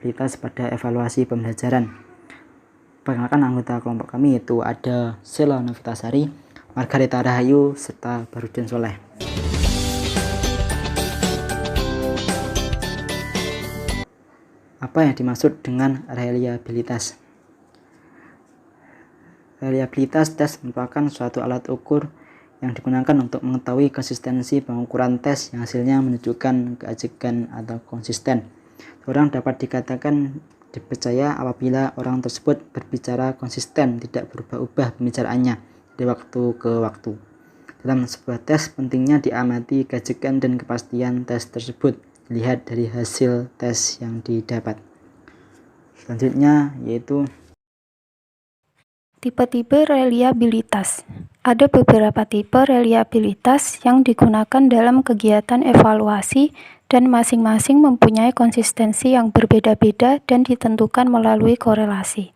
reliabilitas pada evaluasi pembelajaran. Perkenalkan anggota kelompok kami yaitu ada Sheila Novitasari, Margarita Rahayu, serta Barudin Soleh. Apa yang dimaksud dengan reliabilitas? Reliabilitas tes merupakan suatu alat ukur yang digunakan untuk mengetahui konsistensi pengukuran tes yang hasilnya menunjukkan keajekan atau konsisten. Orang dapat dikatakan dipercaya apabila orang tersebut berbicara konsisten, tidak berubah-ubah pembicaraannya dari waktu ke waktu. Dalam sebuah tes, pentingnya diamati keajekan dan kepastian tes tersebut dilihat dari hasil tes yang didapat. Selanjutnya yaitu tipe-tipe reliabilitas. Ada beberapa tipe reliabilitas yang digunakan dalam kegiatan evaluasi dan masing-masing mempunyai konsistensi yang berbeda-beda dan ditentukan melalui korelasi.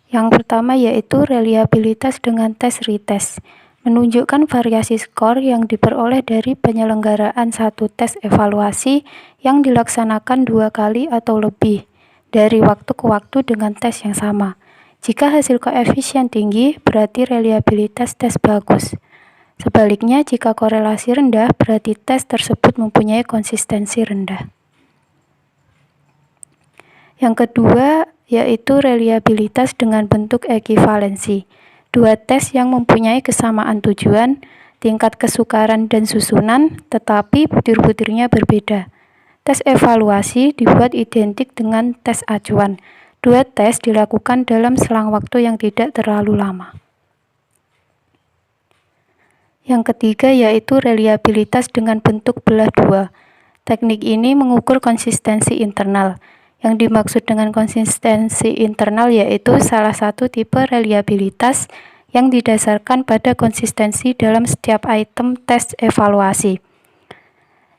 Yang pertama yaitu reliabilitas dengan tes retest, menunjukkan variasi skor yang diperoleh dari penyelenggaraan satu tes evaluasi yang dilaksanakan 2 kali atau lebih dari waktu ke waktu dengan tes yang sama. Jika hasil koefisien tinggi, berarti reliabilitas tes bagus. Sebaliknya, jika korelasi rendah, berarti tes tersebut mempunyai konsistensi rendah. Yang kedua, yaitu reliabilitas dengan bentuk ekivalensi. Dua tes yang mempunyai kesamaan tujuan, tingkat kesukaran dan susunan, tetapi butir-butirnya berbeda. Tes evaluasi dibuat identik dengan tes acuan. Dua tes dilakukan dalam selang waktu yang tidak terlalu lama. Yang ketiga yaitu reliabilitas dengan bentuk belah dua. Teknik ini mengukur konsistensi internal. Yang dimaksud dengan konsistensi internal yaitu salah satu tipe reliabilitas yang didasarkan pada konsistensi dalam setiap item tes evaluasi.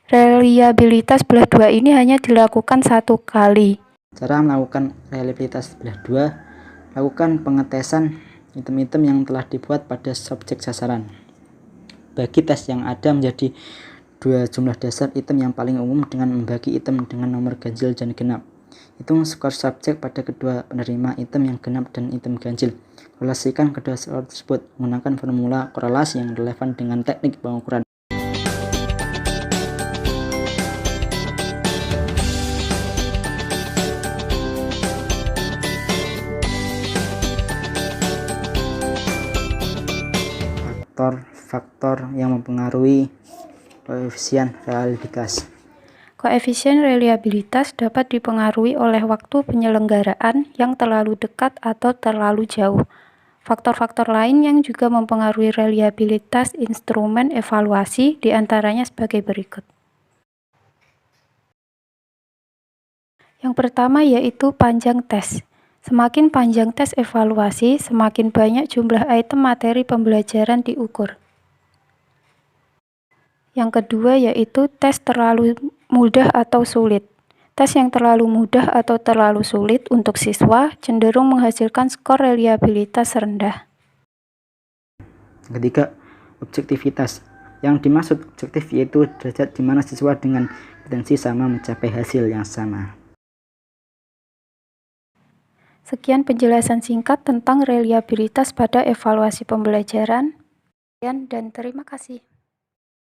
Reliabilitas belah dua ini hanya dilakukan satu kali. Cara melakukan reliabilitas belah dua, lakukan pengetesan item-item yang telah dibuat pada subjek sasaran. Bagi tes yang ada menjadi dua jumlah dasar item yang paling umum dengan membagi item dengan nomor ganjil dan genap. Hitung skor subjek pada kedua penerima item yang genap dan item ganjil. Korelasikan kedua skor tersebut menggunakan formula korelasi yang relevan dengan teknik pengukuran. Faktor yang mempengaruhi koefisien reliabilitas. Koefisien reliabilitas dapat dipengaruhi oleh waktu penyelenggaraan yang terlalu dekat atau terlalu jauh. Faktor-faktor lain yang juga mempengaruhi reliabilitas instrumen evaluasi diantaranya sebagai berikut. Yang pertama yaitu panjang tes. Semakin panjang tes evaluasi, semakin banyak jumlah item materi pembelajaran diukur. Yang kedua yaitu tes terlalu mudah atau sulit. Tes yang terlalu mudah atau terlalu sulit untuk siswa cenderung menghasilkan skor reliabilitas rendah. Yang ketiga, objektivitas. Yang dimaksud objektif yaitu derajat di mana siswa dengan potensi sama mencapai hasil yang sama. Sekian penjelasan singkat tentang reliabilitas pada evaluasi pembelajaran. Dan terima kasih.